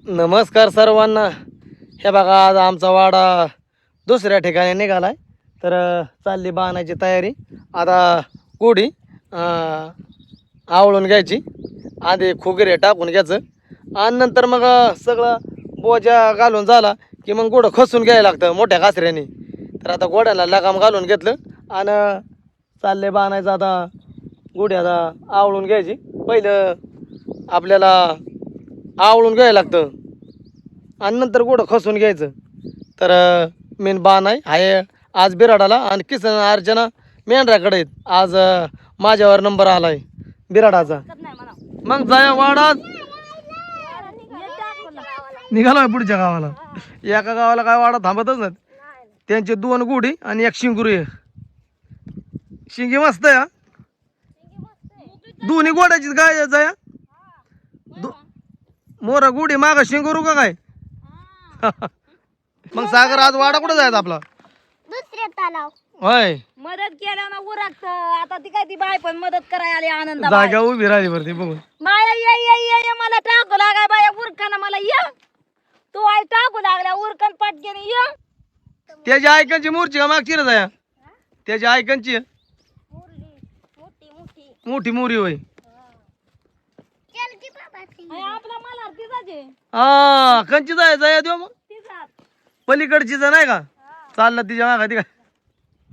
नमस्कार सर्वांना. हे बघा आज आमचा वाडा दुसऱ्या ठिकाणी निघालाय तर चालली बाणायची तयारी. आता कोडी आवळून घ्यायची, आधी खुगरे टाकून घ्यायचं आणि नंतर मग सगळं बोजा घालून झाला की मग गोडं खसून घ्यायला लागतं मोठ्या कासऱ्याने. तर आता गोड्याला लगाम घालून घेतलं आणि चालले बाणायचं. आता गोडी आता आवळून घ्यायची. पहिलं आपल्याला आवळून घ्यायला लागतं आणि नंतर गोडं खसून घ्यायचं. तर मेन बाण आहे आज बिराडाला आणि किसन अर्चना मेंढराकडे आहेत. आज माझ्यावर नंबर आलाय बिराडाचा. मग जाया वाडात निघालोय पुढच्या गावाला. एका गावाला काय वाडा थांबतच नाही. त्यांचे 2 गुढी आणि 1 शिंगुरू आहे. शिंगी मस्त आहे. दोन्ही गोड्याचीच गाय जाया. मोर गुढी माग शिंगुरू का काय? मग सागर आज वाडा कुठे जायचा आपला? दुसऱ्या तलाव. होय, मदत केल्या ना उरकत. आता ती काय ती बाय पण मदत करायला आली आनंद. जागा उभी राहिली बरं ती बघून. माया ये मला टाकू लागाय बाया उरकाना मला ये. तू आई टाकू लागल्या उरकन पटकेने ये. त्याच्या आयकनची मूर्ती का मागची रे जाया? त्याच्या आयकनची मोठी मोरी होय. चल की बाबा ती. आपला मला तिचाचे हा कंची जाय जाया देऊ मग तिचा पलीकडचीच नाही का? चाललं तिच्या मागा ती काय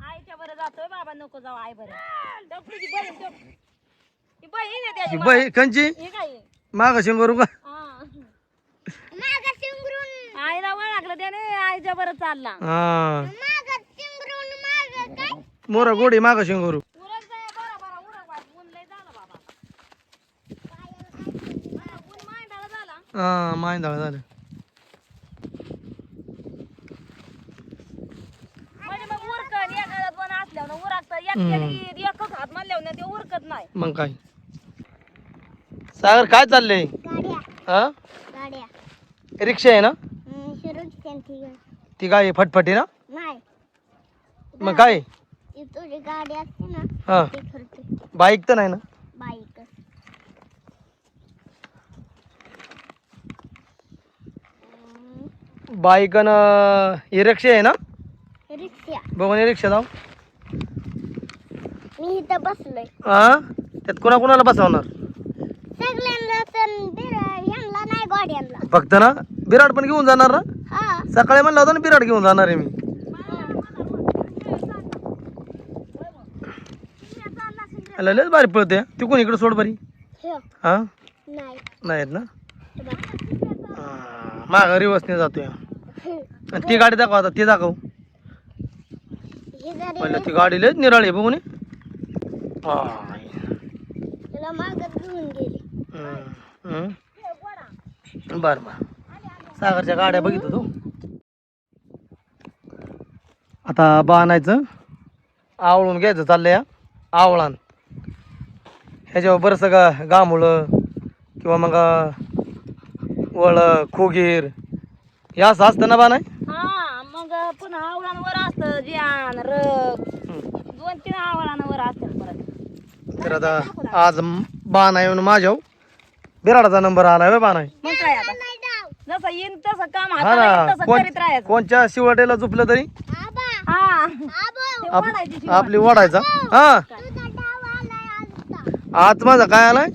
आईच्या बरं जातोय बाबा नको जाऊ आई बरं. डॉक्टरची बहीण ती बहीण आहे त्याची. बाई कंची हे काय माग शिंगरू का? माग शिंगरून आईला वळखलं त्याने आईच्या बरं चालला. हा माग शिंगरून माग काय मोर गोडी माग शिंगरू. उरक जाय बरं बरं उरक बाय. ऊन लय झालं बाबा. ऊन मांडाळा झाला. हा माहिंदाळ झालं. म्हणजे मग उरकन एखादा 2 असल्यावर उरकत. एकच हात मानल्यावर ते उरकत नाही. मग काय सागर काय चाललंय? गाड्या हा गाड्या रिक्षा आहे ना? शिरूर सेंटी ती काय फटफटी ना? नाही. मग काय ती तुझी गाडी असते ना हा ती फिरते. बाईक तर नाही ना? बाईक बाईक आणि रिक्षा आहे ना? रिक्षा. बघून रिक्षा जाऊ. मी इथं बसलोय. हा त्यात कोणाला बसवणार? सगळ्यांना तर ह्यांना नाही गाड्यांना. फक्त ना बिराड पण घेऊन जाणार ना? हा सकाळी म्हणलं होतं ना बिराड घेऊन जाणार आहे मी. लयच भारी पळते ती. कोण इकडे सोड बरी. हो. हा नाही नाहीत ना? माघ रिवर्सने जातोय. आणि ती गाडी दाखव आता. ती दाखव ही गाडी म्हणलं. ती गाडी लयच निराळी आहे बघून. तुला मागत घेऊन गेली. बर बर सागरच्या गाड्या बघितलं तू. आता बाणायचं आवळून घ्यायचं चाललंय. आवळान ह्याच्यावर बरंच गामुळं किंवा मग वळ खोगीर हे असं असतं ना बाणाय. हा मग पुन्हा आवळांवर असतं ज्ञान रग 2-3 आवळांवर असतं परत. तर आता आज बाणा येऊन माझ्या बिराडाचा नंबर आलाय होय बाणाय. मग काय आता जसं येईन तसं काम हा हाताला येईन ना. तसं करीत राहायचं. कोणच्या शिवटेला झुपलं तरी आबा हा आबा ते आप- ओढायची शिवाय. आपली ओढायचा. हा तुझा डाव आलाय आजचा. आज माझा काय आलाय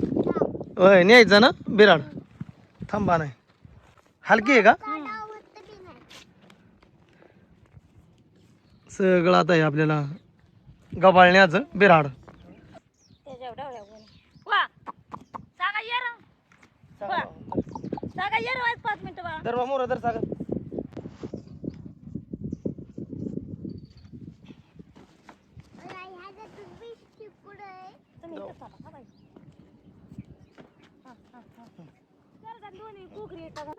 होय न्यायचं ना बिराड. थांबा नाही हलकी आहे का डाव होतं की नाही. सगळं आता आहे आपल्याला गबाळण्याचं बिराड. त्याच्यावर डवऱ्या ऊन. वा सागा ये रे. वा सागा ये रे 5 मिनिटं बा. दर मोर दर सागर. ह्याच्यात बिस्किट पुढे आहे. तुम्ही इथं चला, हा बाई. हा, हा, हा. जरा जरा दोन्ही कुकरी येतात. आई,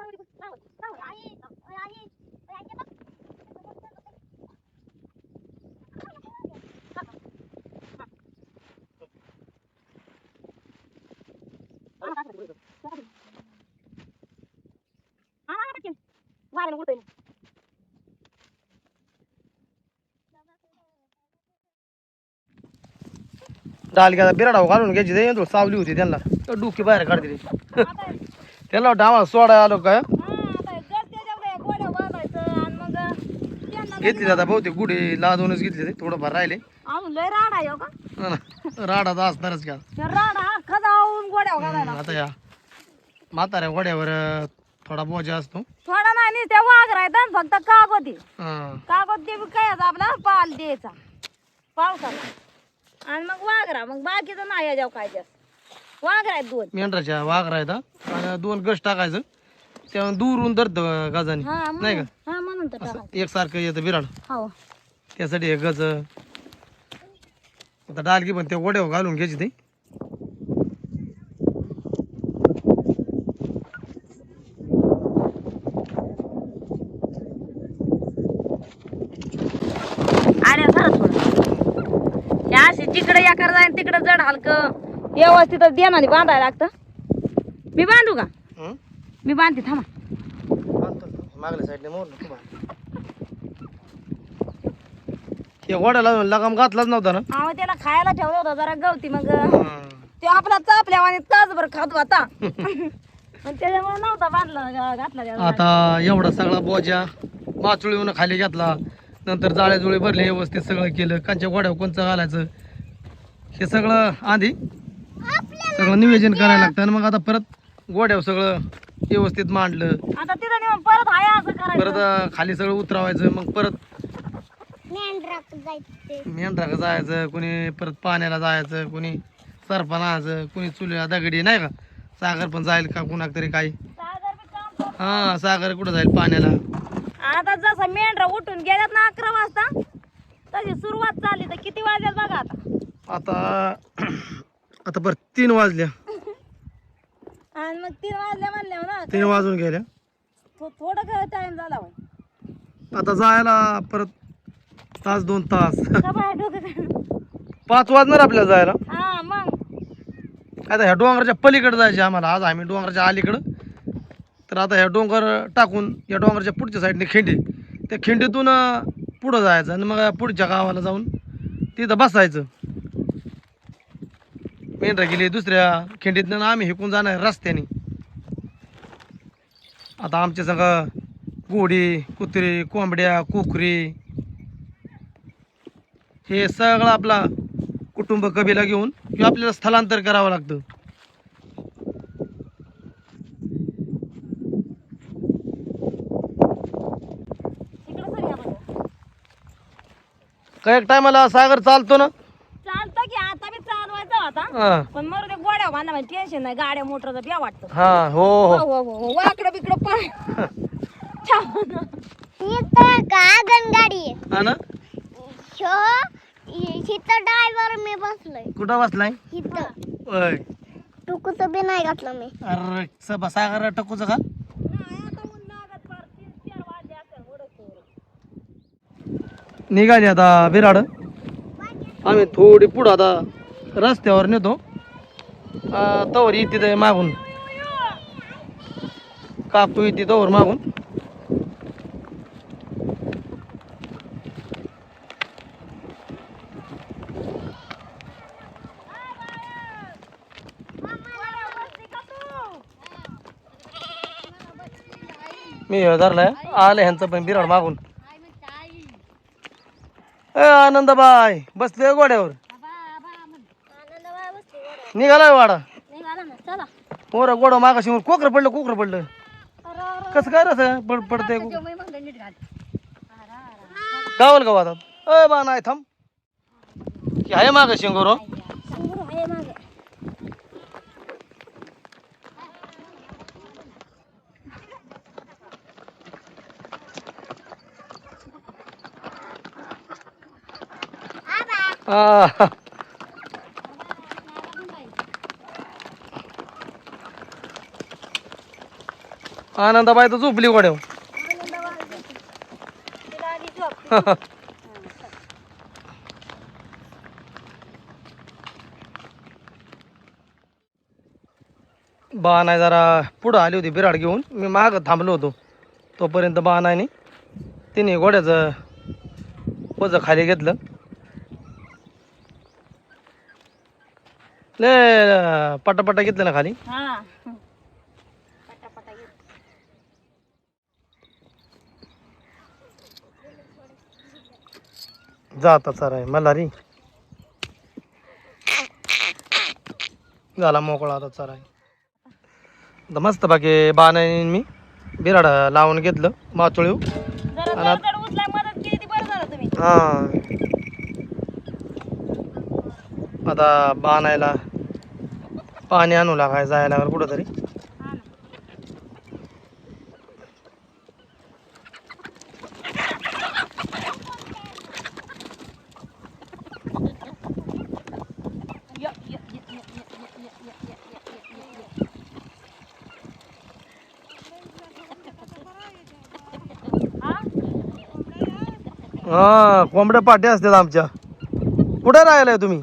आई, आई बघ. वाऱ्यानं उडतंय. डाल घ्या बिराडाव घालून घ्यायची ते सावली होती त्यांना डुकी बाहेर काढते. आता त्याला डावा सोडा आलो काय हा घेतली आता बहुतेक गुढी लादूनच घेतली ते थोडंफार राहिले अजून लय राडा आहे हो का हा ना. राडा तर असणारच का ते राडा अख्खा जाऊन गोड्या घालायला आता या म्हाताऱ्या घोड्यावर थोडा बोजा असतो थोडा नाही नी त्या वाघरायत फक्त कागद आहे. हा. कागद ते बी काय आपला पाल द्यायचा पावसाला आणि मग वाघरा मग बाकीचं नाही याच्यावर काय जास्त वाघरायत 2 मेंढराच्या वाघ राहता आणि 2 गज टाकायचं तेव्हा दूरून धरत गाजाने हा नाही का हा म्हणून तर असं टाकायचं. एकसारखं येतं बिराड हो त्यासाठी हे गज आता डालकी पण त्या गोड्यावर घालून घ्यायची ते अरे खरं थोडं या अशी जिकडे या कर जाईन तिकडे जड हलकं व्यवस्थित देणार बांधायला लागतं मी बांधू का हं? मी बांधते थांबा मागल्या साईडने मोर हे गोड्याला लगाम घातलाच नव्हता ना अहो त्याला खायला ठेवलं होतं जरा गवती मग हं. ते आपला चापल्या आणि तासभर खात होता पण त्याच्यामुळे नव्हता बांधला घातला त्याला. आता एवढा सगळा बोजा माचुळीवरून खाली घेतला नंतर जाळे जुळे भरले व्यवस्थित सगळं केलं कांच्या गोड्यावर कोणचं घालायचं हे सगळं आधी सगळं नियोजन करायला लागतं आणि मग आता परत गोड्यावर सगळं व्यवस्थित मांडलं आता तिथं नेऊन परत हाय असं करायचं परत खाली सगळं उतरवायचं मग परत मेंढराक जायचे मेंढराक जायचं कुणी परत पाण्याला जायचं कुणी सरपण आणायचं कुणी चुलीला दगडी नाही का सागर पण जाईल का कुणाक तरी काही सागर बी काम करतो. हा सागर कुठं जाईल पाण्याला आता जसं मेंढरा उठून गेल्यात ना 11 वाजता तशी सुरुवात झाली तर किती वाजल्यात बघा आता आता आता बरं 3 वाजल्या आणि मग 3 वाजल्या म्हणल्यावर ना 3 वाजून गेल्या थोडं टाइम झाला होय. आता जायला परत तास 2 तास का बाहेर डोकं 5 वाजणार आपल्याला जायला हा मग आता ह्या डोंगराच्या पलीकडे जायचे आम्हाला आज आम्ही डोंगराच्या अलीकडं तर आता ह्या डोंगर टाकून या डोंगराच्या पुढच्या साईडने खिंडी त्या खिंडीतून पुढं जायचं आणि मग पुढच्या गावाला जाऊन तिथं बसायचं मेंढरा गेली दुसऱ्या खिंडीतनं आम्ही हिकून जाणार रस्त्याने आता आमच्या सगळं घोडी कुत्री कोंबड्या कोकरी हे सगळं आपला कुटुंब कबिला घेऊन किंवा आपल्याला स्थलांतर करावं लागतं तिकडं सर या बघा. काही टायमाला सागर चालतो ना चालतं की आता बी चालवायचं आता हा पण मरू ते गोड्या बांधा म्हणजे टेन्शन नाही गाड्या मोटरचं बी वाटतं हा हो हो हो हो हो वाकडं बिकडं पाय इथं का गाडी आहे हा ना इथं ड्रायव्हर मी बसलोय कुठं बसलाय इथं ओय टुकूचं बी नाही घातलं मी अरे सबा सागर टकूचं का निघाली आता विराड आम्ही थोडी पुढं आता रस्त्यावर नेतो तवर येते ते मागून काकू येते तवर मागून मी हे धरलाय आलं ह्यांचं पण बिराड मागून आनंदबाई बसले गोड्यावर निघालाय वाडा निघाला ना चला पोरं गोडं मागाशी कोकरं पडलं कसं काय रस पडतंय गावाल गावात अय बा नाही थांब की आहे माग शिंगोर आनंदाबाई तर झोपली गोड्यावर बा नाही जरा पुढं आली होती बिराड घेऊन मी माग थांबलो होतो तोपर्यंत बा नाही तिने घोड्याचं वजं खाली घेतलं ले पटापटा घेतलं ना खाली हा जाता चराय मल्हारी झाला मोकळा आता चराय. आता मस्त बाकी बाणाने मी बिराड लावून घेतलं माचोळीव. जरा आणि जड उचलाय मदत केली ती बरं झालं तुम्ही. हा आता बाणायला पाणी आणू लागाय जायला लागलं कुठंतरी. हा ना. य, य, य, य, य, य, य, य, य, य, य, य. हा? हा कोंबड्या पाट्या असतात आमच्या. कुठे राहिलाय तुम्ही?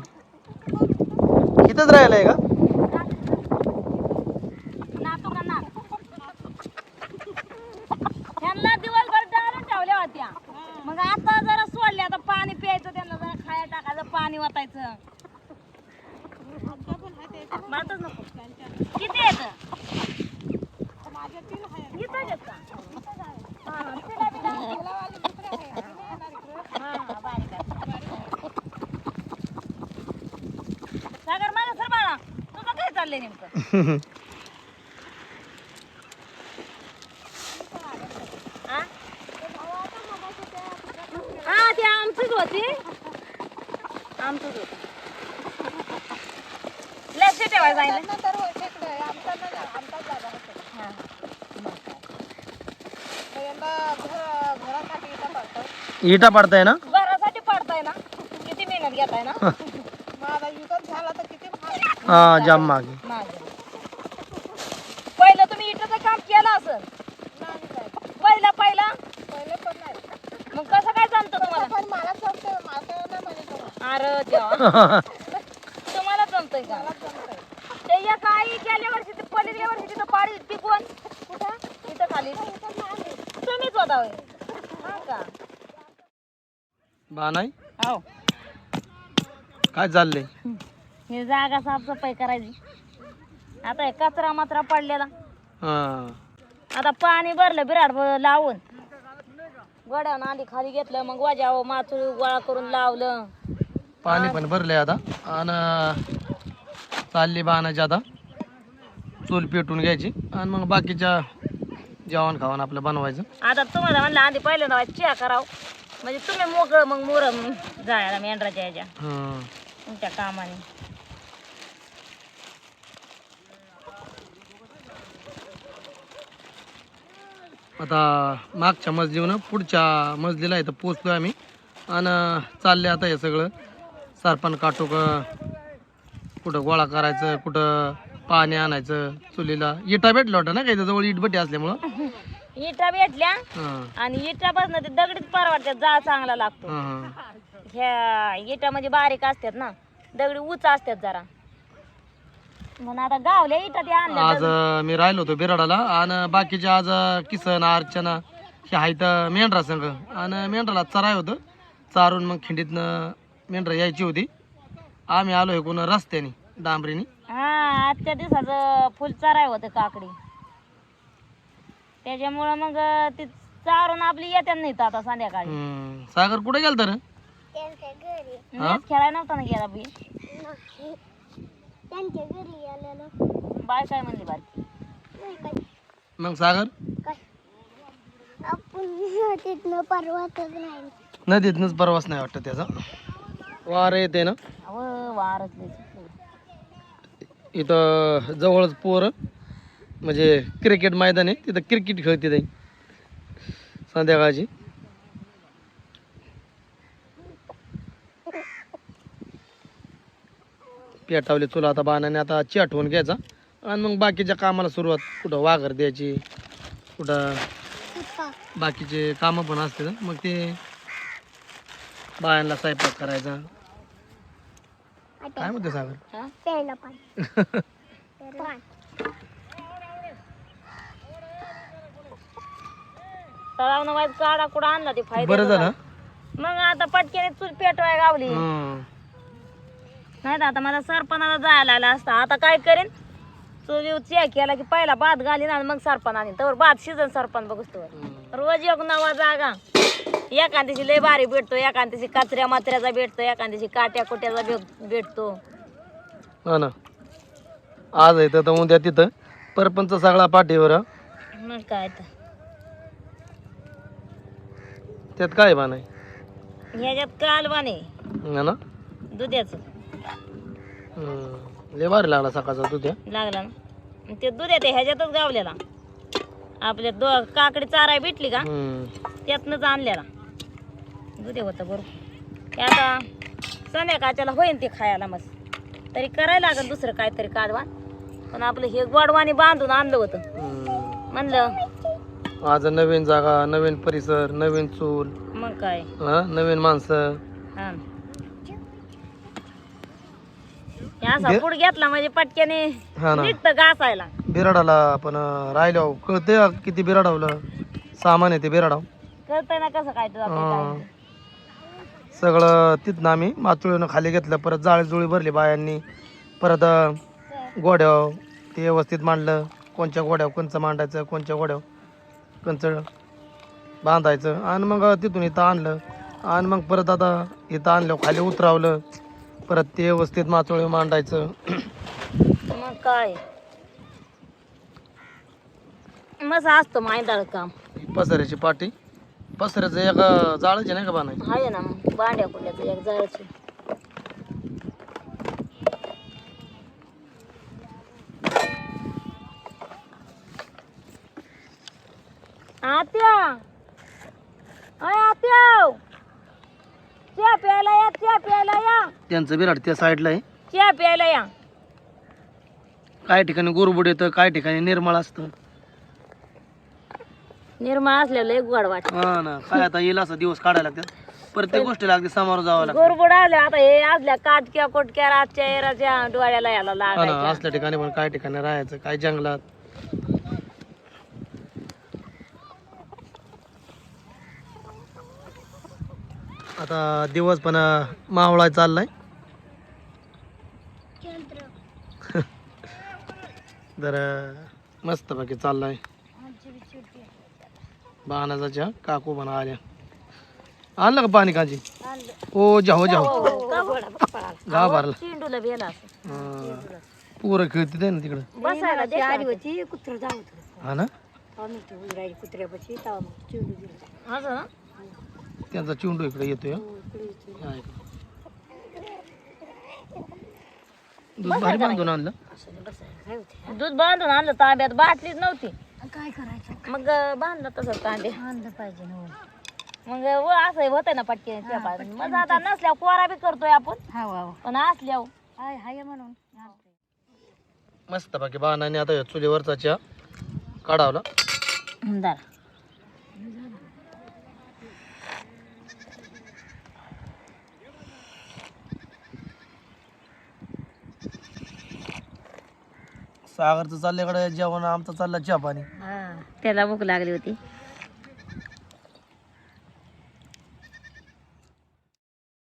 इथंच राहिलाय का? नातू का नात? त्यांना दिवसभर डाळून ठेवल्या होत्या. मग आता जरा सोडले, आता पाणी प्यायचं त्यांना, जरा खाया टाकायचं, पाणी वाटायचं. मारतच नको. किती आहेत? इथंच आहेत का? हा, तिला बी नाही. हा, बारीक आहे. सागर माझ्या सर बाळा, तुझं काय चाललंय नेमकं? हा? हा, ती आमचीच होती. आमचंच होतं. लक्ष ठेवायला जायला. हा. इटा पाडताय ना? घरासाठी पडताय ना? किती मेहनत घेताय ना? हा जाम मागे. मागे. पहिलं तुम्ही इटाचं काम केलं असं? पहिला मग कसं काय जमतं तुम्हाला? अरे देवा. तुम्हाला जमतंय का? ते या काही गेल्या वर्षी ते पलीकडल्या वर्षी तिथं पाडी ती कोण? कुठं? इथं खाली. तुम्हीच होता होय? हा का? बाणाई हो. काय चाललंय? ही जागा साफसफाई करायची. आता हे कचरा मात्रा पडलेला. हा आता पाणी भरलं बिराड लावून गोड्यावर नांदी खाली घेतलं, मग वाजाव माचूळ गोळा करून लावलं. पाणी पण भरलंय आता. आणि चालली बाणाची आता चूल पेटून घ्यायची आणि मग बाकीच्या जेवण खावण आपलं बनवायचं. आता तुम्हाला म्हणलं आधी पहिल्यांदा चहा करावं, म्हणजे तुम्ही मोकळं मग मुरम जायला मेंढराच्या ह्याच्या हं. तुमच्या कामाने. आता मागच्या मजलीवर पुढच्या मजलीला इथं पोचलोय आम्ही. आणि चालले आता हे सगळं सरपण काटूक कुठं गोळा करायचं, कुठं पाणी आणायचं चुलीला. इटा भेटलं होतं ना काही जवळ इटभट्टी असल्यामुळं. इटा भेटल्या हां आणि इटापासून ते दगडीच परवडतात, जा चांगला लागतो. हां ह्या इटा म्हणजे बारीक असतात ना, दगडी उंच असतात जरा. म्हणून आता गावल्या इटा ते आणल्या. आज मी राहिलो होतो बिराडाला. आणि बाकीचे आज किसन अर्चना हे आहेत मेंढरा संघ. आणि मेंढराला चराय होतं. चारून मग खिंडीतनं मेंढरा यायची होती. आम्ही आलो हे कोण रस्त्याने डांबरीने. हा, आजच्या दिवसाचं फुल चराय होतं काकडी, त्याच्यामुळं मग ती चारून आपली येत्या नाही आता संध्याकाळी. सागर कुठे गेल तर त्यांच्या घरी मॅच खेळायला नव्हता ना गेला बी. नाही. त्यांच्या घरी आलेलो. बाय काय म्हणली बाई? नाही काय मग सागर काय आपण तिथनं परवातच नाही. नदीतनच परवास नाही वाटतं त्याचा. वार येते ना अव वारच लय. इथं जवळच पोरं म्हणजे क्रिकेट मैदान आहे, तिथं क्रिकेट खेळते ते संध्याकाळची. पेटावली तुला आता बाणाने. आता चहा ठेवून घ्यायचा आणि मग बाकीच्या कामाला सुरुवात. कुठं वाघर द्यायची, कुठं कुठं? बाकीचे कामं पण असते ना, मग ते बायांना स्वयंपाक करायचा. काय म्हणते सागर? हा? प्यायला पाणी. पाणी. तळावनं वाईट काढा कुठं आणला ते फायदा. बरं झालं. मग आता पटकेने चूल पेटवाय गावली. हं. नाही तर आता मला सरपणाला जायला लागला असता. आता काय करेन, चुलीवर चहा केला की पहिला भात घालीन आणि मग सरपण आणीन. तर भात शिजन सरपण बघतो. रोज एक नवा जागा एखाद्याशी लय भारी भेटतो, एखाद्याशी कचऱ्या मात्र्याचा भेटतो, एखाद्याशी काट्या कोट्याचा भेटतो. हा ना, आज आहे तर उद्या तिथं परपंच सगळा पाठीवर हा. मग काय तर त्यात काय बा नाही ह्याच्यात कालवाने हा ना. दुधाचं लय भारी लागला सकाळचा तुझ्या. लागला ना. आणि ते दुधात ह्याच्यातच गावलेला आपल्या काकडी चाराय भेटली का त्यातनंच आणलेला दुधे होतं बरोबर. ते आता संध्याकाळच्याला होईन ते खायला मस्त. तरी करायला लागेल दुसरं काहीतरी कालवान. पण आपलं हे गोडवानी बांधून आणलं होतं. म्हणलं आज नवीन जागा, नवीन परिसर, नवीन चूल, मग काय हा नवीन माणसं. हा हे असा पुढ घेतला म्हणजे पटक्याने हा ना. निघतं घासायला. बिराडाला आपण राहिलो कळते किती बिराडावलं सामान आहे ते बिराडाव. कळतंय ना कसं काय तुझं काय. सगळं तिथनं आम्ही माचुळीनं खाली घेतलं. परत जाळीजुळी भरली बायांनी. परत गोड्याव ते व्यवस्थित मांडलं. कोणच्या गोड्याव कंच मांडायचं, कोणच्या गोड्याव कंच बांधायचं. आणि मग तिथून इथं आणलं. आणि मग परत आता इथं आणलं खाली उतरावलं. परत ते व्यवस्थित माचोळी मांडायचं. मग काय मस्त असतो माहिती काम. पसऱ्याची पाटी, पसऱ्याचं एक जाळाची नाही का बांधायची. आहे ना मग भांड्या कुंड्याचं एक जायचं. आत्या अय आत्या चहा प्यायला या, चहा प्यायला या, त्यांचं बिराड त्या साईडला आहे. चहा प्यायला या. काही ठिकाणी गुरबुड येतं, काही ठिकाणी निर्मळ असतं. निर्मळ असलेलं एक गोड वाट. हा ना, काय आता येईल असा दिवस काढायला लागतात. प्रत्येक गोष्टीला अगदी सामोरं जावं लागतं. गोरबोड आले आता हे आजल्या काटक्या कोटक्या रातच्या एराच्या डोळ्याला याला हा ना, लागायच्या. असल्या ठिकाणी पण काही ठिकाणी राहायचं, काही जंगलात. आता दिवस पण मावळा चाललाय. तर मस्त बाकी चाललाय. बाणाचा चहा काकू पण आल्या. आणलं का पाणी काजी. हो जाहो जाहो गाव भरला. चेंडूला बेला असं. पोरं खेळते ते ना तिकडं. बसायला दे. हा ना, असं ना. त्यांचा चिंडू इकडे येतोय. दूध भारी बांधून आणलं. दूध बांधून आणलं ताब्यात, बाटलीच नव्हती. काय करायचं मग बांधलं तसं तांबे बांधलं पाहिजे. मग असं होतंय ना पटके. मग आता नसल्यावर कोरा बी करतोय आपण, पण असल्यावर म्हणून मस्त बाकी बाणाने आता चुलीवरचा चहा काढावला. सागरचं चालल्याकडे जेवण, आमचं चाललं चहा पाणी. त्याला भूक लागली होती.